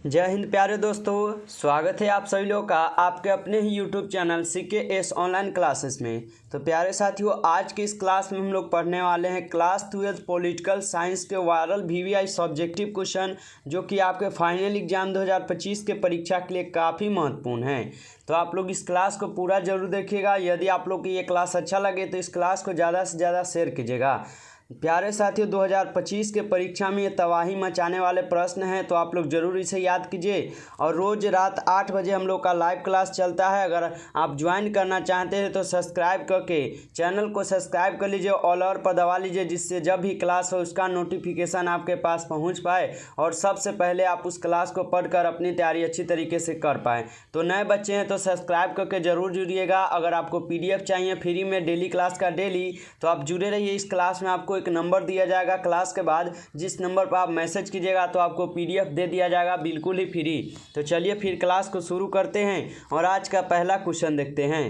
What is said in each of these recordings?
जय हिंद प्यारे दोस्तों, स्वागत है आप सभी लोगों का आपके अपने ही YouTube channel CKS online classes में। तो प्यारे साथियों, आज की इस क्लास में हम लोग पढ़ने वाले हैं क्लास 12 पॉलिटिकल साइंस के वायरल VVI सब्जेक्टिव क्वेश्चन, जो कि आपके फाइनल एग्जाम 2025 के परीक्षा के लिए काफ़ी महत्वपूर्ण है। तो आप लोग इस क्लास को पूरा जरूर देखिएगा। यदि आप लोग को ये क्लास अच्छा लगे तो इस क्लास को ज़्यादा से ज़्यादा शेयर कीजिएगा। प्यारे साथियों, 2025 के परीक्षा में ये तबाही मचाने वाले प्रश्न हैं, तो आप लोग ज़रूर इसे याद कीजिए। और रोज़ रात 8 बजे हम लोग का लाइव क्लास चलता है। अगर आप ज्वाइन करना चाहते हैं तो सब्सक्राइब करके चैनल को सब्सक्राइब कर लीजिए, ऑल ओवर पर दबा लीजिए, जिससे जब भी क्लास हो उसका नोटिफिकेशन आपके पास पहुंच पाए और सबसे पहले आप उस क्लास को पढ़कर अपनी तैयारी अच्छी तरीके से कर पाएँ। तो नए बच्चे हैं तो सब्सक्राइब करके ज़रूर जुड़िएगा। अगर आपको PDF चाहिए फ्री में डेली क्लास का डेली, तो आप जुड़े रहिए। इस क्लास में आपको एक नंबर दिया जाएगा क्लास के बाद, जिस नंबर पर आप मैसेज कीजिएगा तो आपको PDF दे दिया जाएगा बिल्कुल ही फ्री। तो चलिए फिर क्लास को शुरू करते हैं और आज का पहला क्वेश्चन देखते हैं।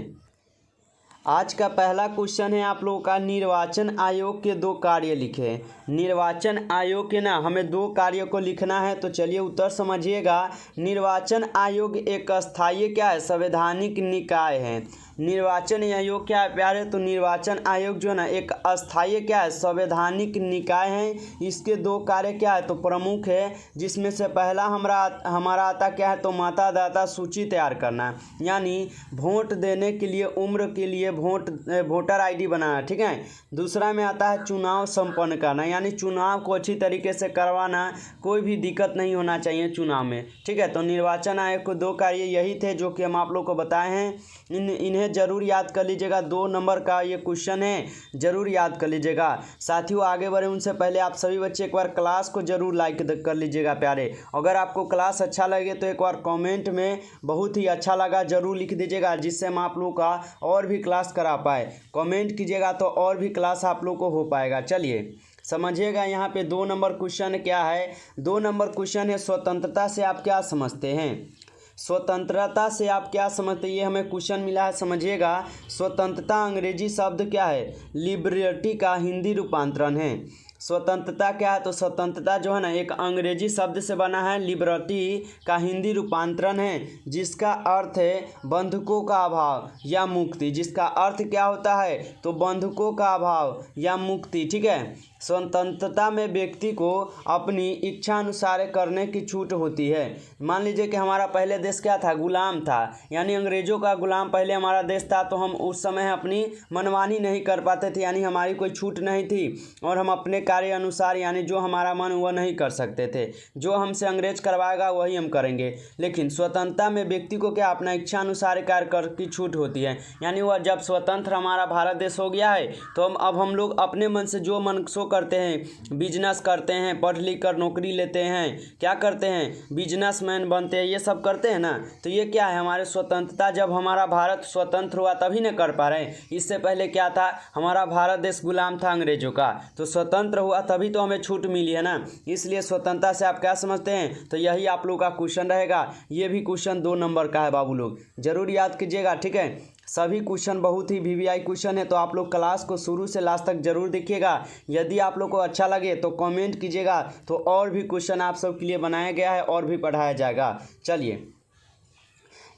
आज का पहला क्वेश्चन है आप लोगों का, निर्वाचन आयोग के 2 कार्य लिखे। निर्वाचन आयोग के ना हमें 2 कार्यों को लिखना है। तो चलिए उत्तर समझिएगा। निर्वाचन आयोग एक अस्थायी क्या है, संवैधानिक निकाय है। निर्वाचन आयोग क्या है प्यारे, तो निर्वाचन आयोग जो है ना एक अस्थायी क्या है, संवैधानिक निकाय है। इसके 2 कार्य क्या है, तो प्रमुख है, जिसमें से पहला हमारा आता क्या है, तो मतदाता सूची तैयार करना, यानी वोट देने के लिए उम्र के लिए वोटर ID बनाना, ठीक है। दूसरा में आता है चुनाव संपन्न करना, यानी चुनाव को अच्छी तरीके से करवाना, कोई भी दिक्कत नहीं होना चाहिए चुनाव में, ठीक है। तो निर्वाचन आयोग को 2 कार्य यही थे जो कि हम आप लोग को बताए हैं। इन्हें जरूर याद कर लीजिएगा। 2 नंबर का ये क्वेश्चन है, जरूर याद कर लीजिएगा। साथियों आगे बढ़े उनसे पहले आप सभी बच्चे एक बार क्लास को जरूर लाइक कर लीजिएगा प्यारे। अगर आपको क्लास अच्छा लगे तो एक बार कमेंट में बहुत ही अच्छा लगा जरूर लिख दीजिएगा, जिससे हम आप लोगों का और भी क्लास करा पाए। कमेंट कीजिएगा तो और भी क्लास आप लोग को हो पाएगा। चलिए समझिएगा, यहाँ पे 2 नंबर क्वेश्चन क्या है। 2 नंबर क्वेश्चन है, स्वतंत्रता से आप क्या समझते हैं। स्वतंत्रता से आप क्या समझते हैं, ये हमें क्वेश्चन मिला है। समझिएगा, स्वतंत्रता अंग्रेजी शब्द क्या है, लिबर्टी का हिंदी रूपांतरण है। स्वतंत्रता क्या है, तो स्वतंत्रता जो है ना एक अंग्रेजी शब्द से बना है, लिबर्टी का हिंदी रूपांतरण है, जिसका अर्थ है बंधकों का अभाव या मुक्ति। जिसका अर्थ क्या होता है, तो बंधकों का अभाव या मुक्ति, ठीक है। स्वतंत्रता में व्यक्ति को अपनी इच्छा अनुसार करने की छूट होती है। मान लीजिए कि हमारा पहले देश क्या था, गुलाम था, यानी अंग्रेज़ों का गुलाम पहले हमारा देश था। तो हम उस समय अपनी मनमानी नहीं कर पाते थे, यानी हमारी कोई छूट नहीं थी और हम अपने कार्य अनुसार यानी जो हमारा मन वह नहीं कर सकते थे। जो हमसे अंग्रेज करवाएगा वही हम करेंगे। लेकिन स्वतंत्रता में व्यक्ति को क्या अपना इच्छा अनुसार कार्य कर की छूट होती है, यानी वह जब स्वतंत्र हमारा भारत देश हो गया है तो अब हम लोग अपने मन से जो मन सो करते हैं, बिजनेस करते हैं, पढ़ लिख कर नौकरी लेते हैं, क्या करते हैं, बिजनेसमैन बनते हैं, ये सब करते हैं ना। तो ये क्या है, हमारे स्वतंत्रता जब हमारा भारत स्वतंत्र हुआ तभी न कर पा रहे हैं। इससे पहले क्या था, हमारा भारत देश गुलाम था अंग्रेजों का, तो स्वतंत्र हुआ तभी तो हमें छूट मिली है ना। इसलिए स्वतंत्रता से आप क्या समझते हैं, तो यही आप लोग का क्वेश्चन रहेगा। ये भी क्वेश्चन 2 नंबर का है बाबू लोग, जरूर याद कीजिएगा, ठीक है। सभी क्वेश्चन बहुत ही VVI क्वेश्चन है, तो आप लोग क्लास को शुरू से लास्ट तक जरूर देखिएगा। यदि आप लोग को अच्छा लगे तो कमेंट कीजिएगा, तो और भी क्वेश्चन आप सब के लिए बनाया गया है और भी पढ़ाया जाएगा। चलिए,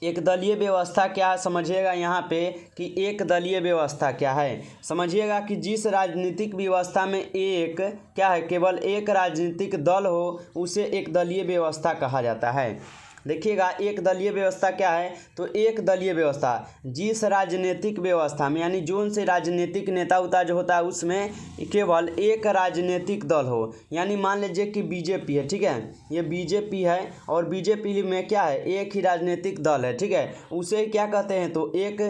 एक दलीय व्यवस्था क्या है समझिएगा। यहाँ पे कि एक दलीय व्यवस्था क्या है, समझिएगा कि जिस राजनीतिक व्यवस्था में एक क्या है, केवल एक राजनीतिक दल हो, उसे एक दलीय व्यवस्था कहा जाता है। देखिएगा, एक दलीय व्यवस्था क्या है, तो एक दलीय व्यवस्था जिस राजनीतिक व्यवस्था में, यानी जोन से राजनीतिक नेता उता जो होता है उसमें केवल एक राजनीतिक दल हो। यानी मान लीजिए कि BJP है, ठीक है, ये BJP है और BJP में क्या है, एक ही राजनीतिक दल है, ठीक है, उसे क्या कहते हैं, तो एक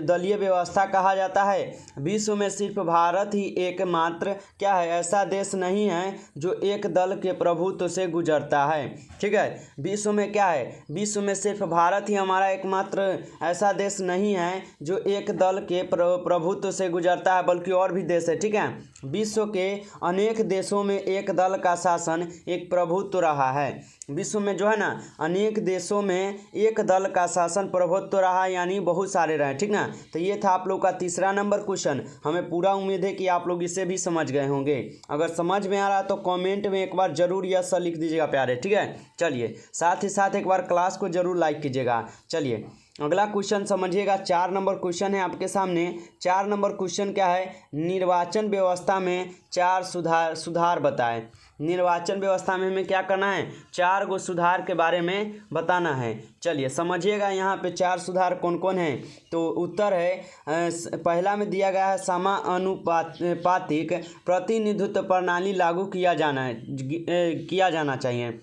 दलीय व्यवस्था कहा जाता है। विश्व में सिर्फ भारत ही एकमात्र क्या है, ऐसा देश नहीं है जो एक दल के प्रभुत्व से गुजरता है, ठीक है। विश्व में क्या है, विश्व में सिर्फ भारत ही हमारा एकमात्र ऐसा देश नहीं है जो एक दल के प्रभुत्व से गुजरता है, बल्कि और भी देश है, ठीक है। विश्व के अनेक देशों में एक दल का शासन एक प्रभुत्व रहा है। विश्व में जो है ना अनेक देशों में एक दल का शासन प्रभुत्व रहा, यानी बहुत सारे रहे, ठीक ना। तो ये था आप लोग का तीसरा नंबर क्वेश्चन। हमें पूरा उम्मीद है कि आप लोग इसे भी समझ गए होंगे। अगर समझ में आ रहा है तो कमेंट में एक बार जरूर यस लिख दीजिएगा प्यारे, ठीक है। चलिए साथ ही साथ एक बार क्लास को जरूर लाइक कीजिएगा। चलिए अगला क्वेश्चन समझिएगा। 4 नंबर क्वेश्चन है आपके सामने। 4 नंबर क्वेश्चन क्या है, निर्वाचन व्यवस्था में 4 सुधार बताएं। निर्वाचन व्यवस्था में हमें क्या करना है, 4 गो सुधार के बारे में बताना है। चलिए समझिएगा यहाँ पे 4 सुधार कौन कौन हैं। तो उत्तर है पहला में दिया गया है समानुपातिक प्रतिनिधित्व प्रणाली लागू किया जाना चाहिए।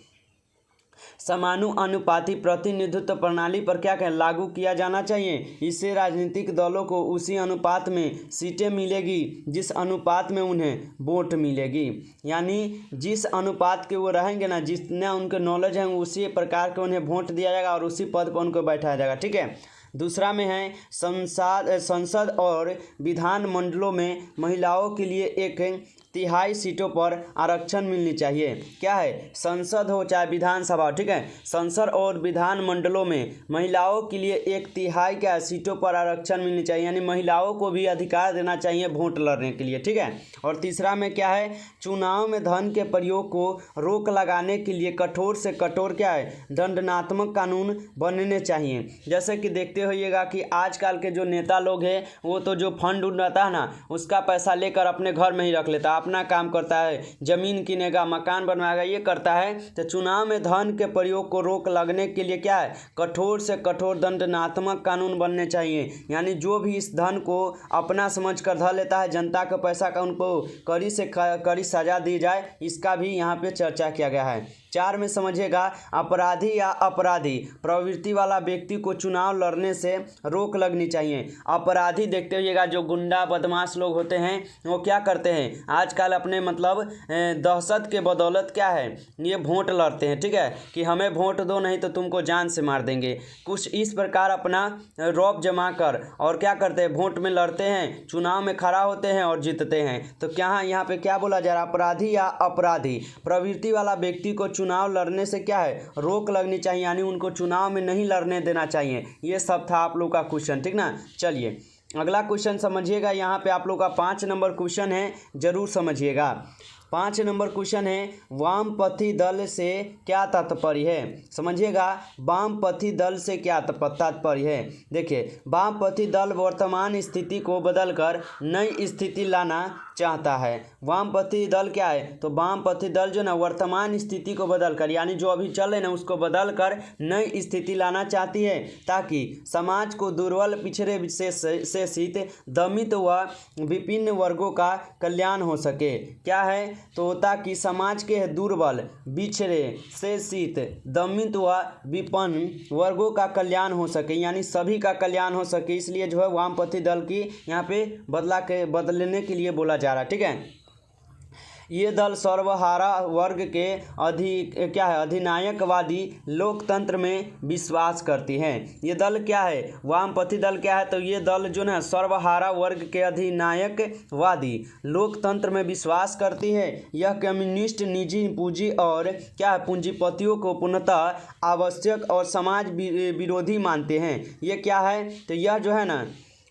समानुपाती प्रतिनिधित्व प्रणाली पर क्या कहें, लागू किया जाना चाहिए। इससे राजनीतिक दलों को उसी अनुपात में सीटें मिलेगी जिस अनुपात में उन्हें वोट मिलेगी। यानी जिस अनुपात के वो रहेंगे ना, जितना उनके नॉलेज है उसी प्रकार के उन्हें वोट दिया जाएगा और उसी पद पर उनको बैठाया जाएगा, ठीक है। दूसरा में है संसद और विधान मंडलों में महिलाओं के लिए 1/3 सीटों पर आरक्षण मिलनी चाहिए। क्या है, संसद हो चाहे विधानसभा, ठीक है, संसद और विधान मंडलों में महिलाओं के लिए 1/3 क्या सीटों पर आरक्षण मिलनी चाहिए, यानी महिलाओं को भी अधिकार देना चाहिए वोट लड़ने के लिए, ठीक है। और तीसरा में क्या है, चुनाव में धन के प्रयोग को रोक लगाने के लिए कठोर से कठोर क्या है, दंडात्मक कानून बनने चाहिए। जैसे कि देखते होइएगा कि आजकल के जो नेता लोग हैं वो तो जो फंड उड़ रहता है ना, उसका पैसा लेकर अपने घर में ही रख लेता है, अपना काम करता है, जमीन किनेगा, मकान बनवाएगा, ये करता है। तो चुनाव में धन के प्रयोग को रोक लगने के लिए क्या है, कठोर से कठोर दंडात्मक कानून बनने चाहिए। यानी जो भी इस धन को अपना समझ कर धर लेता है, जनता के पैसा का, उनको कड़ी से कड़ी सजा दी जाए, इसका भी यहाँ पे चर्चा किया गया है। 4 में समझिएगा, अपराधी या अपराधी प्रवृत्ति वाला व्यक्ति को चुनाव लड़ने से रोक लगनी चाहिए। अपराधी देखते होइएगा जो गुंडा बदमाश लोग होते हैं वो क्या करते हैं, आजकल अपने मतलब दहशत के बदौलत क्या है, ये वोट लड़ते हैं, ठीक है, कि हमें वोट दो नहीं तो तुमको जान से मार देंगे। कुछ इस प्रकार अपना रौब जमा कर और क्या करते हैं, वोट में लड़ते हैं, चुनाव में खड़ा होते हैं और जीतते हैं। तो क्या यहाँ पे क्या बोला जा रहा है, अपराधी या अपराधी प्रवृत्ति वाला व्यक्ति को चुनाव लड़ने से क्या है, रोक लगनी चाहिए, यानी उनको चुनाव में नहीं लड़ने देना चाहिए। ये सब था आप लोग का क्वेश्चन, ठीक ना। चलिए अगला क्वेश्चन समझिएगा। यहाँ पे आप लोग का 5 नंबर क्वेश्चन है, जरूर समझिएगा। 5 नंबर क्वेश्चन है, वामपंथी दल से क्या तात्पर्य है। समझिएगा, वामपंथी दल से क्या तात्पर्य है। देखिए, वामपंथी दल वर्तमान स्थिति को बदलकर नई स्थिति लाना चाहता है। वामपंथी दल क्या है, तो वामपंथी दल जो ना वर्तमान स्थिति को बदलकर, यानी जो अभी चल रहे ना उसको बदलकर नई स्थिति लाना चाहती है, ताकि समाज को दुर्बल, पिछड़े, शोषित, दमित व विभिन्न वर्गों का कल्याण हो सके। क्या है, तो ताकि समाज के दुर्बल, पिछड़े, शोषित, दमित व विपन्न वर्गों का कल्याण हो सके, यानी सभी का कल्याण हो सके। इसलिए जो है वामपंथी दल की यहाँ पे बदलने के लिए बोला जा रहा है, ठीक है। ये दल सर्वहारा वर्ग के अधिनायकवादी लोकतंत्र में विश्वास करती है। ये दल क्या है, वामपंथी दल क्या है, तो ये दल जो है सर्वहारा वर्ग के अधिनायकवादी लोकतंत्र में विश्वास करती है। यह कम्युनिस्ट निजी पूंजी और क्या है, पूंजीपतियों को पूर्णतः आवश्यक और समाज विरोधी मानते हैं। ये क्या है, तो यह जो है ना,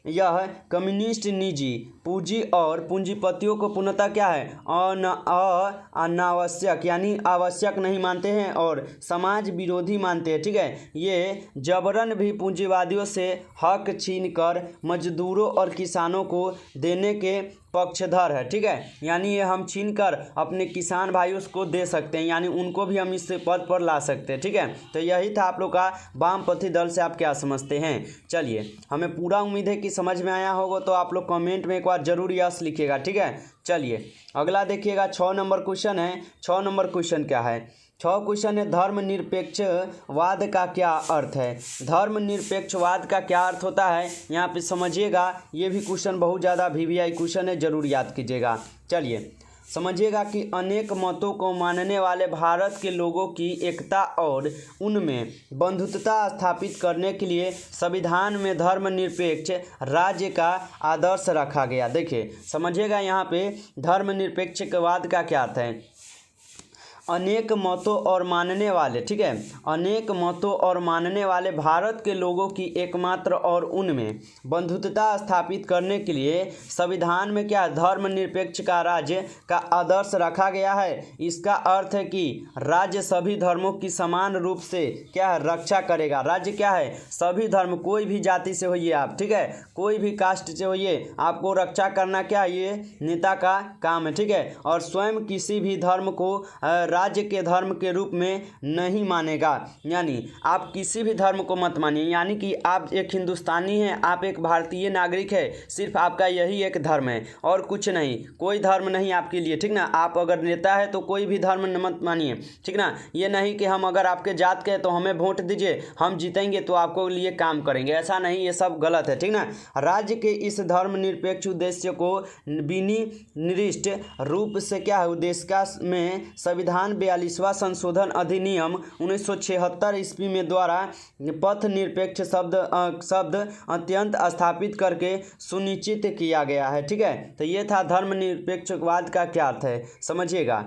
यह कम्युनिस्ट निजी पूंजी और पूंजीपतियों को पूर्णतः क्या है, अनावश्यक यानी आवश्यक नहीं मानते हैं और समाज विरोधी मानते हैं, ठीक है। ये जबरन भी पूंजीवादियों से हक छीनकर मजदूरों और किसानों को देने के पक्षधर है, ठीक है। यानी ये हम छीनकर अपने किसान भाइयों को दे सकते हैं, यानी उनको भी हम इस पद पर ला सकते हैं, ठीक है। तो यही था आप लोग का वामपंथी दल से आप क्या समझते हैं। चलिए, हमें पूरा उम्मीद है कि समझ में आया होगा, तो आप लोग कमेंट में एक बार जरूर यस लिखिएगा, ठीक है। चलिए अगला देखिएगा, 6 नंबर क्वेश्चन है। 6 नंबर क्वेश्चन क्या है, 6 क्वेश्चन है, धर्मनिरपेक्षवाद का क्या अर्थ है। धर्मनिरपेक्षवाद का क्या अर्थ होता है, यहाँ पे समझिएगा। ये भी क्वेश्चन बहुत ज़्यादा VVI क्वेश्चन है, जरूर याद कीजिएगा। चलिए, समझिएगा कि अनेक मतों को मानने वाले भारत के लोगों की एकता और उनमें बंधुत्वता स्थापित करने के लिए संविधान में धर्मनिरपेक्ष राज्य का आदर्श रखा गया। देखिए समझिएगा यहाँ पे धर्मनिरपेक्षवाद का क्या अर्थ है। अनेक मतों और मानने वाले, ठीक है, अनेक मतों और मानने वाले भारत के लोगों की एकमात्र और उनमें बंधुत्वता स्थापित करने के लिए संविधान में क्या धर्मनिरपेक्ष का राज्य का आदर्श रखा गया है। इसका अर्थ है कि राज्य सभी धर्मों की समान रूप से क्या रक्षा करेगा। राज्य क्या है, सभी धर्म, कोई भी जाति से होइए आप, ठीक है, कोई भी कास्ट से होइए, आपको रक्षा करना क्या ये नेता का काम है, ठीक है। और स्वयं किसी भी धर्म को राज्य के धर्म के रूप में नहीं मानेगा। यानी आप किसी भी धर्म को मत मानिए, यानी कि आप एक हिंदुस्तानी हैं, आप एक भारतीय नागरिक है, सिर्फ आपका यही एक धर्म है और कुछ नहीं, कोई धर्म नहीं आपके लिए, ठीक ना। आप अगर नेता है तो कोई भी धर्म मत मानिए, ठीक ना। ये नहीं कि हम अगर आपके जात के हैं तो हमें वोट दीजिए, हम जीतेंगे तो आपको लिए काम करेंगे, ऐसा नहीं, ये सब गलत है, ठीक ना। राज्य के इस धर्मनिरपेक्ष उद्देश्य को विनिर्दिष्ट रूप से क्या है उद्देश्य में संविधान 42वां संशोधन अधिनियम 1976 ईस्वी में द्वारा पथ निरपेक्ष शब्द अत्यंत स्थापित करके सुनिश्चित किया गया है, ठीक है। तो ये था धर्मनिरपेक्षवाद का क्या अर्थ है, समझिएगा,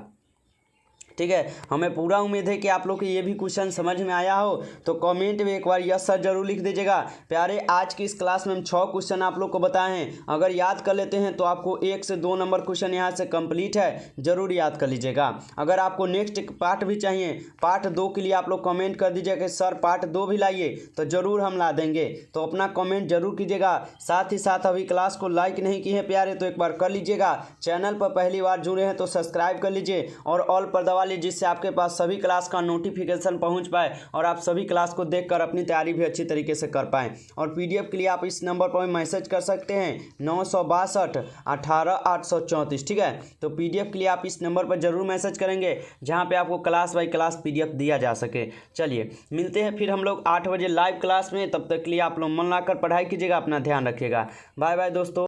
ठीक है। हमें पूरा उम्मीद है कि आप लोग को ये भी क्वेश्चन समझ में आया हो, तो कमेंट में एक बार यस सर जरूर लिख दीजिएगा। प्यारे आज की इस क्लास में हम 6 क्वेश्चन आप लोग को बताए हैं, अगर याद कर लेते हैं तो आपको 1 से 2 नंबर क्वेश्चन यहाँ से कंप्लीट है, जरूर याद कर लीजिएगा। अगर आपको नेक्स्ट पार्ट भी चाहिए, पार्ट 2 के लिए आप लोग कमेंट कर दीजिएगा कि सर पार्ट 2 भी लाइए, तो ज़रूर हम ला देंगे, तो अपना कमेंट जरूर कीजिएगा। साथ ही साथ अभी क्लास को लाइक नहीं किए हैं प्यारे तो एक बार कर लीजिएगा। चैनल पर पहली बार जुड़े हैं तो सब्सक्राइब कर लीजिए और ऑल पर दबा लीजिए, जिससे आपके पास सभी क्लास का नोटिफिकेशन पहुंच पाए और आप सभी क्लास को देखकर अपनी तैयारी भी अच्छी तरीके से कर पाएं। और पीडीएफ के लिए आप इस नंबर पर मैसेज कर सकते हैं 962 18 834, ठीक है। तो पीडीएफ के लिए आप इस नंबर पर जरूर मैसेज करेंगे जहां पे आपको क्लास बाई क्लास पीडीएफ दिया जा सके। चलिए मिलते हैं फिर हम लोग 8 बजे लाइव क्लास में, तब तक के लिए आप लोग मन लगाकर पढ़ाई कीजिएगा, अपना ध्यान रखिएगा। बाय बाय दोस्तों।